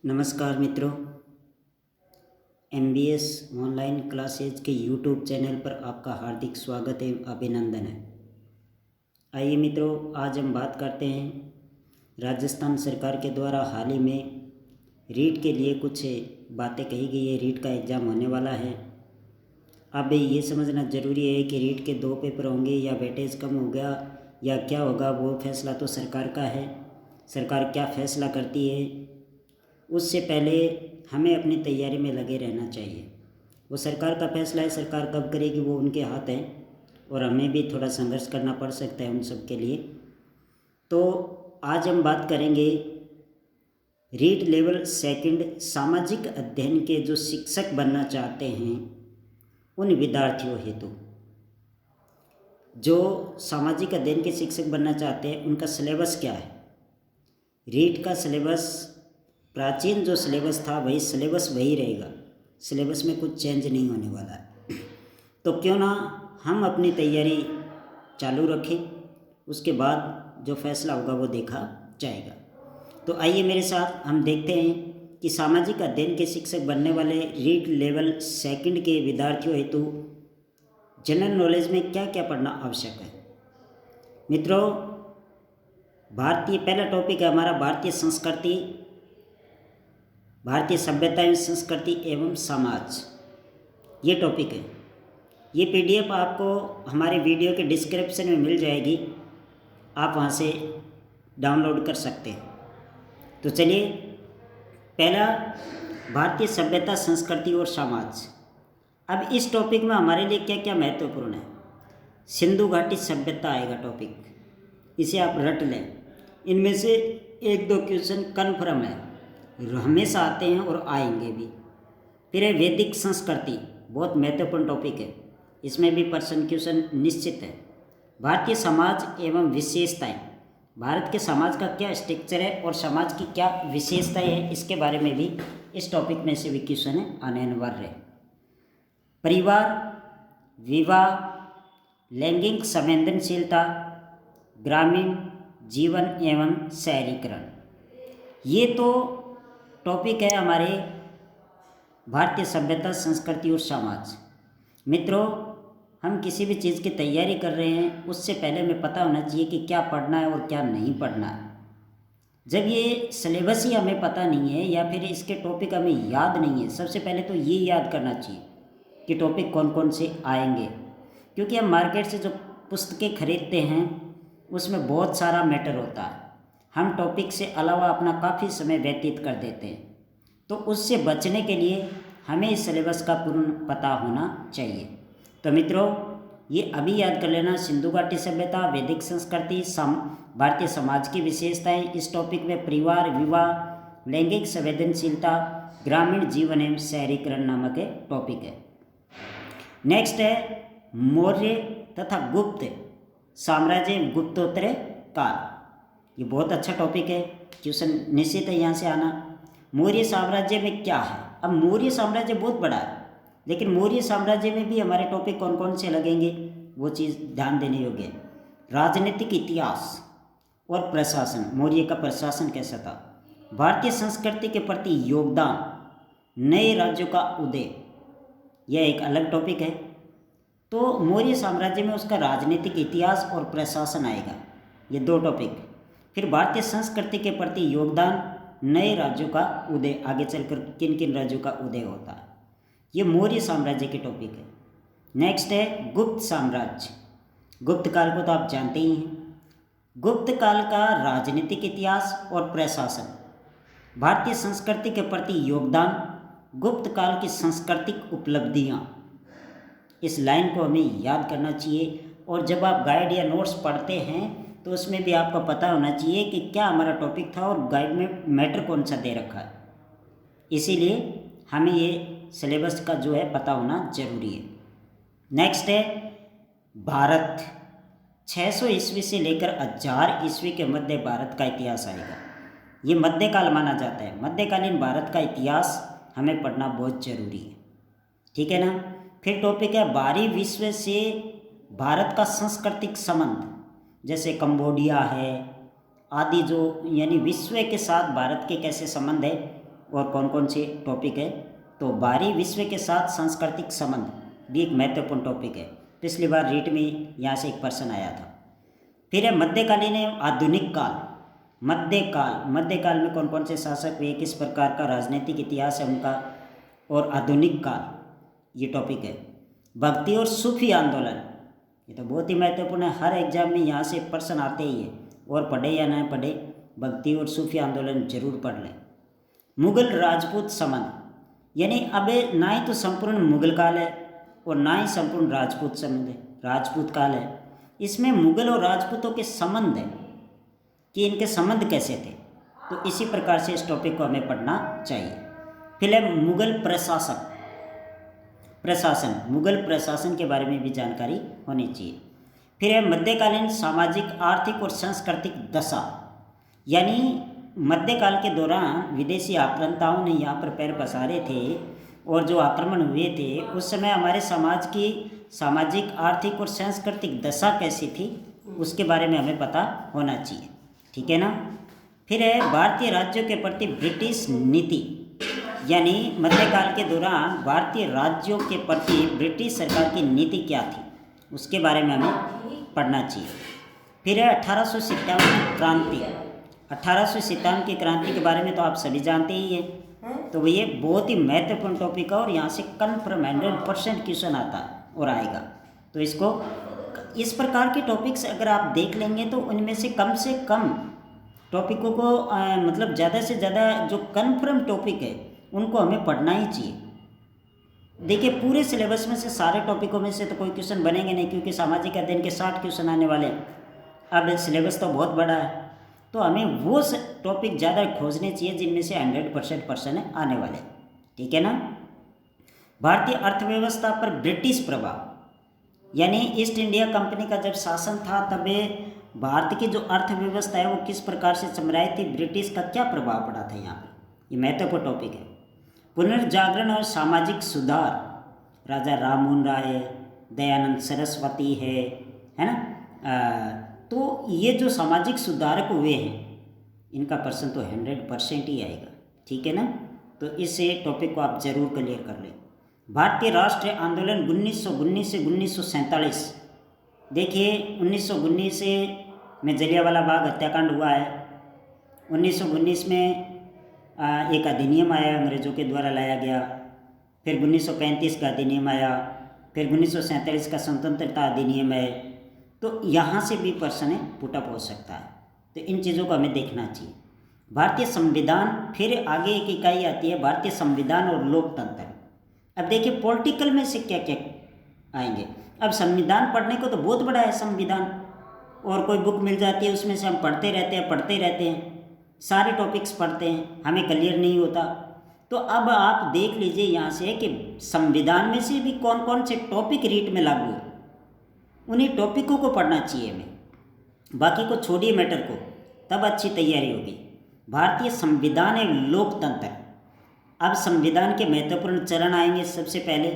नमस्कार मित्रों, MBS online classes के यूट्यूब चैनल पर आपका हार्दिक स्वागत एवं अभिनंदन है। आइए मित्रों, आज हम बात करते हैं राजस्थान सरकार के द्वारा हाल ही में रीट के लिए कुछ बातें कही गई है। रीट का एग्ज़ाम होने वाला है। अब ये समझना ज़रूरी है कि रीट के 2 पेपर होंगे या वेटेज कम होगा या क्या होगा, वो फैसला तो सरकार का है। सरकार क्या फैसला करती है उससे पहले हमें अपनी तैयारी में लगे रहना चाहिए। वो सरकार का फैसला है, सरकार कब करेगी वो उनके हाथ है और हमें भी थोड़ा संघर्ष करना पड़ सकता है उन सब के लिए। तो आज हम बात करेंगे रीट लेवल सेकंड सामाजिक अध्ययन के जो शिक्षक बनना चाहते हैं उन विद्यार्थियों हेतु। जो सामाजिक अध्ययन के शिक्षक बनना चाहते हैं उनका सिलेबस क्या है। रीट का सिलेबस प्राचीन जो सिलेबस था वही सिलेबस वही रहेगा, सिलेबस में कुछ चेंज नहीं होने वाला है। तो क्यों ना हम अपनी तैयारी चालू रखें, उसके बाद जो फैसला होगा वो देखा जाएगा। तो आइए मेरे साथ हम देखते हैं कि सामाजिक अध्ययन के शिक्षक बनने वाले रीट लेवल सेकंड के विद्यार्थियों हेतु जनरल नॉलेज में क्या क्या पढ़ना आवश्यक है। मित्रों, पहला टॉपिक है हमारा भारतीय संस्कृति, भारतीय सभ्यता एवं संस्कृति एवं समाज। ये टॉपिक है। ये PDF आपको हमारे वीडियो के डिस्क्रिप्शन में मिल जाएगी, आप वहाँ से डाउनलोड कर सकते हैं। तो चलिए, पहला भारतीय सभ्यता, संस्कृति और समाज। अब इस टॉपिक में हमारे लिए क्या क्या महत्वपूर्ण है। सिंधु घाटी सभ्यता आएगा टॉपिक, इसे आप रट लें। इनमें से 1-2 क्वेश्चन कन्फर्म है, हमेशा आते हैं और आएंगे भी। फिर है वैदिक संस्कृति, बहुत महत्वपूर्ण टॉपिक है, इसमें भी पर्सन क्वेश्चन निश्चित है। भारतीय समाज एवं विशेषताएं, भारत के समाज का क्या स्ट्रक्चर है और समाज की क्या विशेषताएं है, इसके बारे में भी इस टॉपिक में से भी क्वेश्चन है आने अनिवार्य है। परिवार, विवाह, लैंगिक संवेदनशीलता, ग्रामीण जीवन एवं शहरीकरण, ये तो टॉपिक है हमारे भारतीय सभ्यता, संस्कृति और समाज। मित्रों, हम किसी भी चीज़ की तैयारी कर रहे हैं उससे पहले हमें पता होना चाहिए कि क्या पढ़ना है और क्या नहीं पढ़ना है। जब ये सिलेबस ही हमें पता नहीं है या फिर इसके टॉपिक हमें याद नहीं है, सबसे पहले तो ये याद करना चाहिए कि टॉपिक कौन कौन से आएंगे। क्योंकि हम मार्केट से जो पुस्तकें खरीदते हैं उसमें बहुत सारा मैटर होता है, हम टॉपिक से अलावा अपना काफ़ी समय व्यतीत कर देते हैं। तो उससे बचने के लिए हमें इस सिलेबस का पूर्ण पता होना चाहिए। तो मित्रों, ये अभी याद कर लेना, सिंधु घाटी सभ्यता, वैदिक संस्कृति, भारतीय समाज की विशेषताएं। इस टॉपिक में परिवार, विवाह, लैंगिक संवेदनशीलता, ग्रामीण जीवन एवं शहरीकरण नामक एक टॉपिक है। नेक्स्ट है मौर्य तथा गुप्त साम्राज्य, गुप्तोत्तर काल। ये बहुत अच्छा टॉपिक है, क्वेश्चन निश्चित है यहाँ से आना। मौर्य साम्राज्य में क्या है। अब मौर्य साम्राज्य बहुत बड़ा है, लेकिन मौर्य साम्राज्य में भी हमारे टॉपिक कौन कौन से लगेंगे वो चीज़ ध्यान देने योग्य है। राजनीतिक इतिहास और प्रशासन, मौर्य का प्रशासन कैसा था। भारतीय संस्कृति के प्रति योगदान, नए राज्यों का उदय, यह एक अलग टॉपिक है। तो मौर्य साम्राज्य में उसका राजनीतिक इतिहास और प्रशासन आएगा, ये 2 टॉपिक। फिर भारतीय संस्कृति के प्रति योगदान, नए राज्यों का उदय, आगे चलकर किन किन राज्यों का उदय होता है, ये मौर्य साम्राज्य के टॉपिक है। नेक्स्ट है गुप्त साम्राज्य। गुप्त काल को तो आप जानते ही हैं। गुप्त काल का राजनीतिक इतिहास और प्रशासन, भारतीय संस्कृति के प्रति योगदान, गुप्त काल की सांस्कृतिक उपलब्धियाँ, इस लाइन को हमें याद करना चाहिए। और जब आप गाइड या नोट्स पढ़ते हैं तो उसमें भी आपको पता होना चाहिए कि क्या हमारा टॉपिक था और गाइड में मैटर कौन सा दे रखा है। इसीलिए हमें ये सिलेबस का जो है पता होना जरूरी है। नेक्स्ट है भारत, 600 ईस्वी से लेकर 1000 ईस्वी के मध्य भारत का इतिहास आएगा। ये मध्यकाल माना जाता है। मध्यकालीन भारत का इतिहास हमें पढ़ना बहुत जरूरी है, ठीक है ना। फिर टॉपिक है 12वीं विश्व से भारत का सांस्कृतिक संबंध, जैसे कंबोडिया है आदि, जो यानी विश्व के साथ भारत के कैसे संबंध है और कौन कौन से टॉपिक है। तो बाहरी विश्व के साथ सांस्कृतिक संबंध भी एक महत्वपूर्ण टॉपिक है। पिछली बार रीट में यहाँ से एक प्रश्न आया था। फिर है मध्यकालीन एवं आधुनिक काल। मध्यकाल में कौन कौन से शासक हुए, किस प्रकार का राजनीतिक इतिहास है उनका, और आधुनिक काल ये टॉपिक है। भक्ति और सूफी आंदोलन, ये तो बहुत ही महत्वपूर्ण है, हर एग्जाम में यहाँ से प्रश्न आते ही है, और पढ़े या ना पढ़े भक्ति और सूफी आंदोलन जरूर पढ़ लें। मुगल राजपूत संबंध, यानी अब ना ही तो संपूर्ण मुगल काल है और ना ही संपूर्ण राजपूत संबंध है, राजपूत काल है। इसमें मुगल और राजपूतों के संबंध है कि इनके संबंध कैसे थे, तो इसी प्रकार से इस टॉपिक को हमें पढ़ना चाहिए। फिर है मुगल मुगल प्रशासन के बारे में भी जानकारी होनी चाहिए। फिर है मध्यकालीन सामाजिक, आर्थिक और सांस्कृतिक दशा, यानी मध्यकाल के दौरान विदेशी आक्रांताओं ने यहाँ पर पैर पसारे थे और जो आक्रमण हुए थे उस समय हमारे समाज की सामाजिक, आर्थिक और सांस्कृतिक दशा कैसी थी उसके बारे में हमें पता होना चाहिए, ठीक है ना। फिर है भारतीय राज्यों के प्रति ब्रिटिश नीति, यानी मध्यकाल के दौरान भारतीय राज्यों के प्रति ब्रिटिश सरकार की नीति क्या थी उसके बारे में हमें पढ़ना चाहिए। फिर है 1857 की क्रांति। 1857 की क्रांति के बारे में तो आप सभी जानते ही हैं, तो ये बहुत ही महत्वपूर्ण टॉपिक है और यहाँ से कन्फर्म 100% क्वेश्चन आता है और आएगा। तो इसको इस प्रकार के टॉपिक्स अगर आप देख लेंगे तो उनमें से कम टॉपिकों को मतलब ज़्यादा से ज़्यादा जो कन्फर्म टॉपिक है उनको हमें पढ़ना ही चाहिए। देखिए पूरे सिलेबस में से सारे टॉपिकों में से तो कोई क्वेश्चन बनेंगे नहीं, क्योंकि सामाजिक अध्ययन के 60 क्वेश्चन आने वाले हैं। अब सिलेबस तो बहुत बड़ा है, तो हमें वो टॉपिक ज़्यादा खोजने चाहिए जिनमें से 100% प्रश्न आने वाले, ठीक है ना। भारतीय अर्थव्यवस्था पर ब्रिटिश प्रभाव, यानी ईस्ट इंडिया कंपनी का जब शासन था तब भारत की जो अर्थव्यवस्था है वो किस प्रकार से चमराई थी, ब्रिटिश का क्या प्रभाव पड़ा था यहाँ पर, ये महत्वपूर्ण टॉपिक है। पुनर्जागरण और सामाजिक सुधार, राजा राममोहन राय, दयानंद सरस्वती है ना। तो ये जो सामाजिक सुधारक हुए हैं इनका प्रश्न तो 100% ही आएगा, ठीक है ना। तो इस टॉपिक को आप जरूर क्लियर कर लें। भारतीय राष्ट्रीय आंदोलन 1919 से 1947, देखिए 1919 में जलियांवाला बाग हत्याकांड हुआ है। 1919 में एक अधिनियम आया अंग्रेज़ों के द्वारा लाया गया, फिर 1935 का अधिनियम आया, फिर 1947 का स्वतंत्रता अधिनियम है। तो यहाँ से भी प्रश्न पुटअप हो सकता है, तो इन चीज़ों को हमें देखना चाहिए। भारतीय संविधान, फिर आगे एक इकाई आती है भारतीय संविधान और लोकतंत्र। अब देखिए पॉलिटिकल में से क्या क्या आएंगे। अब संविधान पढ़ने को तो बहुत बड़ा है संविधान, और कोई बुक मिल जाती है उसमें से हम पढ़ते रहते हैं, सारे टॉपिक्स पढ़ते हैं, हमें क्लियर नहीं होता। तो अब आप देख लीजिए यहाँ से कि संविधान में से भी कौन कौन से टॉपिक रीट में लागू है, उन्हीं टॉपिकों को पढ़ना चाहिए हमें, बाकी को छोड़िए मैटर को, तब अच्छी तैयारी होगी। भारतीय संविधान एवं लोकतंत्र, अब संविधान के महत्वपूर्ण चरण आएंगे। सबसे पहले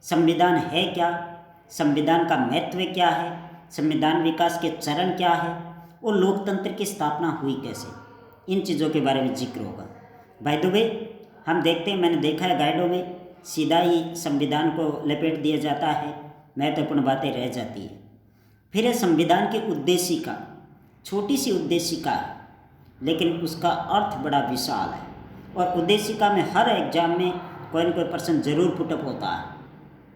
संविधान है क्या, संविधान का महत्व क्या है, संविधान विकास के चरण क्या है, और लोकतंत्र की स्थापना हुई कैसे, इन चीज़ों के बारे में जिक्र होगा। बाय द वे हम देखते हैं, मैंने देखा है गाइडों में सीधा ही संविधान को लपेट दिया जाता है, महत्वपूर्ण बातें रह जाती है। फिर है संविधान के उद्देशिका, छोटी सी उद्देशिका है लेकिन उसका अर्थ बड़ा विशाल है, और उद्देशिका में हर एग्जाम में कोई न कोई प्रश्न जरूर पुटअप होता है।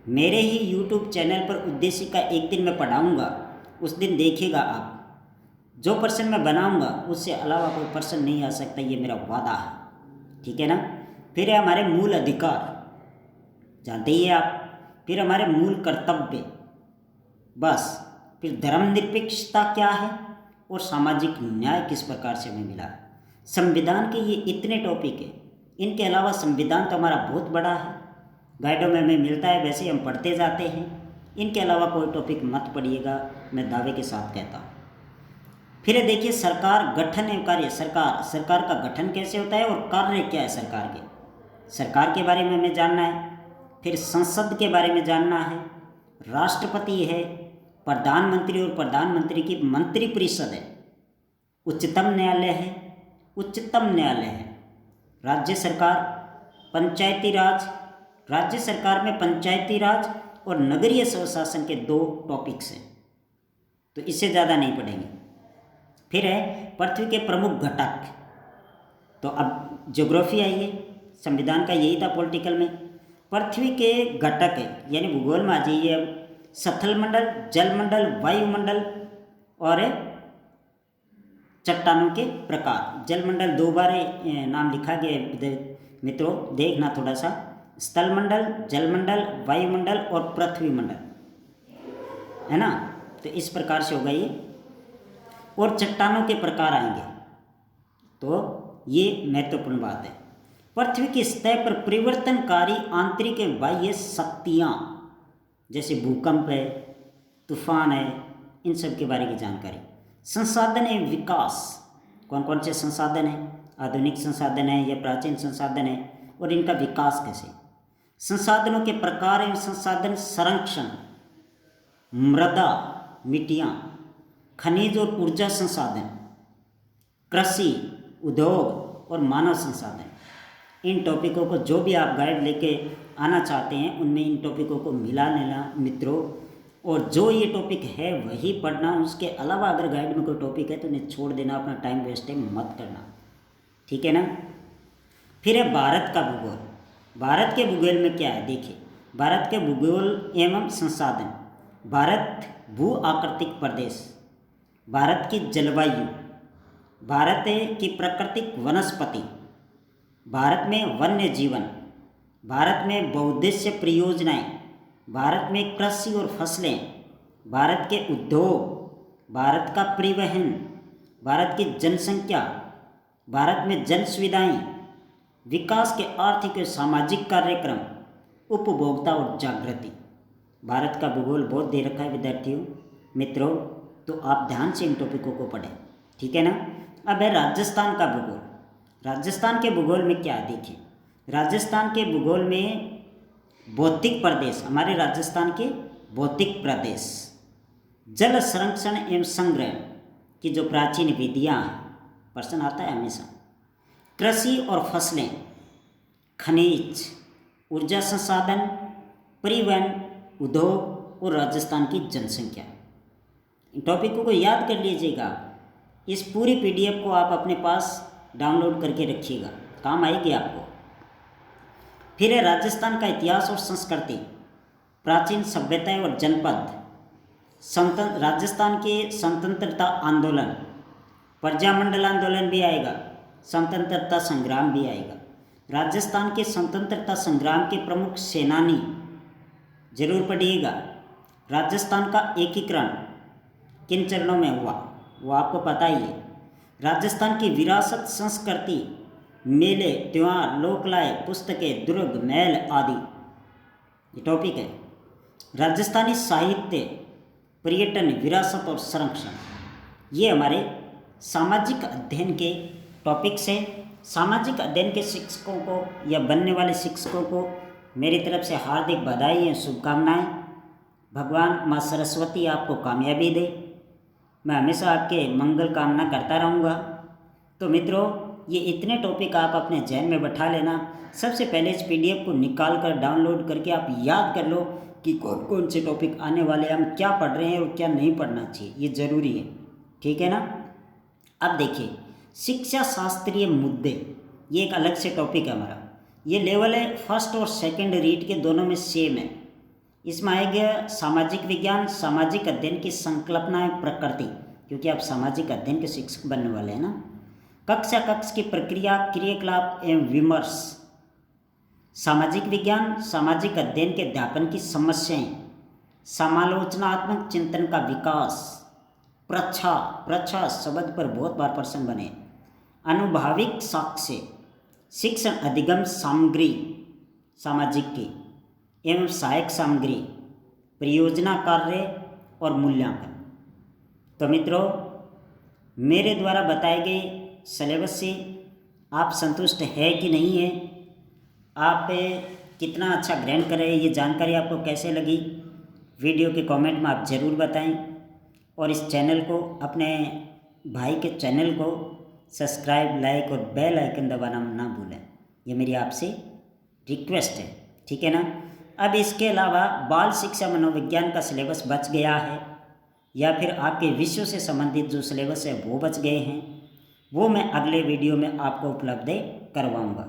मेरे ही यूट्यूब चैनल पर उद्देशिका एक दिन मैं पढ़ाऊँगा, उस दिन देखिएगा आप, जो प्रश्न मैं बनाऊंगा उससे अलावा कोई प्रश्न नहीं आ सकता, ये मेरा वादा है, ठीक है ना। फिर है हमारे मूल अधिकार, जानते ही हैं आप। फिर हमारे मूल कर्तव्य, बस। फिर धर्मनिरपेक्षता क्या है, और सामाजिक न्याय किस प्रकार से हमें मिला। संविधान के ये इतने टॉपिक हैं, इनके अलावा संविधान तो हमारा बहुत बड़ा है, गाइडों में हमें मिलता है, वैसे हम पढ़ते जाते हैं। इनके अलावा कोई टॉपिक मत पढ़िएगा, मैं दावे के साथ कहता हूँ। फिर देखिए सरकार गठन एवं कार्य, सरकार का गठन कैसे होता है और कार्य क्या है सरकार के बारे में हमें जानना है। फिर संसद के बारे में जानना है, राष्ट्रपति है, प्रधानमंत्री और प्रधानमंत्री की मंत्रिपरिषद है, उच्चतम न्यायालय है, राज्य सरकार, पंचायती राज। राज्य सरकार में पंचायती राज और नगरीय स्वशासन के 2 टॉपिक्स हैं, तो इससे ज़्यादा नहीं पढ़ेंगे। फिर है पृथ्वी के प्रमुख घटक। तो अब ज्योग्राफी आई है, संविधान का यही था पॉलिटिकल में। पृथ्वी के घटक यानी भूगोल में आ जाइए अब, स्थल मंडल, जलमंडल, वायुमंडल और चट्टानों के प्रकार। जलमंडल 2 बार नाम लिखा गया मित्रों, देखना थोड़ा सा। स्थल मंडल, जलमंडल, वायुमंडल और पृथ्वी मंडल, है ना। तो इस प्रकार से होगा ये। और चट्टानों के प्रकार आएंगे, तो ये महत्वपूर्ण बात है। पृथ्वी की सतह पर परिवर्तनकारी आंतरिक एवं बाह्य शक्तियाँ, जैसे भूकंप है, तूफान है, इन सब के बारे की जानकारी। संसाधन एवं विकास, कौन कौन से संसाधन हैं, आधुनिक संसाधन है या प्राचीन संसाधन है, और इनका विकास कैसे। संसाधनों के प्रकार एवं संसाधन संरक्षण, मृदा, मिट्टियाँ, खनिज और ऊर्जा संसाधन, कृषि, उद्योग और मानव संसाधन। इन टॉपिकों को जो भी आप गाइड लेके आना चाहते हैं उनमें इन टॉपिकों को मिला लेना मित्रों, और जो ये टॉपिक है वही पढ़ना। उसके अलावा अगर गाइड में कोई टॉपिक है तो उन्हें छोड़ देना, अपना टाइम वेस्ट मत करना, ठीक है ना। फिर है भारत का भूगोल। भारत के भूगोल में क्या है देखिए, भारत के भूगोल एवं संसाधन। भारत भू आकृतिक प्रदेश, भारत की जलवायु, भारत की प्राकृतिक वनस्पति, भारत में वन्य जीवन, भारत में बहुउद्देश्य परियोजनाएं, भारत में कृषि और फसलें, भारत के उद्योग, भारत का परिवहन, भारत की जनसंख्या, भारत में जन सुविधाएं, विकास के आर्थिक और सामाजिक कार्यक्रम, उपभोक्ता और जागृति। भारत का भूगोल बहुत दे रखा है विद्यार्थियों मित्रों, तो आप ध्यान से इन टॉपिकों को पढ़ें, ठीक है ना। अब है राजस्थान का भूगोल। राजस्थान के भूगोल में क्या है देखिए, राजस्थान के भूगोल में भौतिक प्रदेश, हमारे राजस्थान के भौतिक प्रदेश, जल संरक्षण एवं संग्रह की जो प्राचीन विधियाँ हैं, प्रश्न आता है हमेशा, कृषि और फसलें, खनिज, ऊर्जा संसाधन, परिवहन, उद्योग और राजस्थान की जनसंख्या। इन टॉपिकों को याद कर लीजिएगा। इस पूरी पीडीएफ को आप अपने पास डाउनलोड करके रखिएगा, काम आएगी आपको। फिर है राजस्थान का इतिहास और संस्कृति, प्राचीन सभ्यताएं और जनपद, राजस्थान के स्वतंत्रता आंदोलन, प्रजामंडल आंदोलन भी आएगा, स्वतंत्रता संग्राम भी आएगा। राजस्थान के स्वतंत्रता संग्राम के प्रमुख सेनानी जरूर पढ़िएगा। राजस्थान का एकीकरण किन चरणों में हुआ वो आपको पता ही है। राजस्थान की विरासत, संस्कृति, मेले, त्यौहार, लोकलाय, पुस्तकें, दुर्ग, महल आदि, ये टॉपिक है। राजस्थानी साहित्य, पर्यटन, विरासत और संरक्षण, ये हमारे सामाजिक अध्ययन के टॉपिक्स हैं। सामाजिक अध्ययन के शिक्षकों को या बनने वाले शिक्षकों को मेरी तरफ से हार्दिक बधाई और शुभकामनाएं। भगवान माँ सरस्वती आपको कामयाबी दे, मैं हमेशा आपके मंगल कामना करता रहूँगा। तो मित्रों, ये इतने टॉपिक आप अपने जहन में बैठा लेना। सबसे पहले इस पीडीएफ को निकाल कर डाउनलोड करके आप याद कर लो कि कौन कौन से टॉपिक आने वाले, हम क्या पढ़ रहे हैं और क्या नहीं पढ़ना चाहिए, ये ज़रूरी है, ठीक है ना। अब देखिए, शिक्षा शास्त्रीय मुद्दे, ये एक अलग से टॉपिक है हमारा। ये लेवल है फर्स्ट और सेकंड रीड के दोनों में सेम है। इसमें आएगा सामाजिक विज्ञान, सामाजिक अध्ययन की संकल्पना एवं प्रकृति, क्योंकि आप सामाजिक अध्ययन के शिक्षक बनने वाले हैं ना। कक्षा कक्ष की प्रक्रिया, क्रियाकलाप एवं विमर्श, सामाजिक विज्ञान, सामाजिक अध्ययन के अध्यापन की समस्याएं, समालोचनात्मक चिंतन का विकास, प्रच्छा शब्द पर बहुत बार प्रश्न बने, अनुभाविक साक्ष्य, शिक्षण अधिगम सामग्री सामाजिक की एवं सहायक सामग्री, परियोजना कार्य और मूल्यांकन। तो मित्रों, मेरे द्वारा बताए गए सिलेबस से आप संतुष्ट है कि नहीं है, आप कितना अच्छा ग्रहण कर रहे हैं, ये जानकारी आपको कैसे लगी, वीडियो के कमेंट में आप ज़रूर बताएं। और इस चैनल को, अपने भाई के चैनल को सब्सक्राइब, लाइक और बेल आइकन दबाना ना भूलें। ये मेरी आपसे रिक्वेस्ट है, ठीक है ना। अब इसके अलावा बाल शिक्षा मनोविज्ञान का सिलेबस बच गया है या फिर आपके विषयों से संबंधित जो सिलेबस है वो बच गए हैं, वो मैं अगले वीडियो में आपको उपलब्ध करवाऊंगा।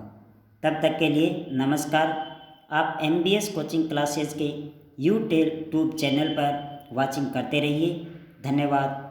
तब तक के लिए नमस्कार। आप MBS कोचिंग क्लासेस के यूट्यूब चैनल पर वाचिंग करते रहिए। धन्यवाद।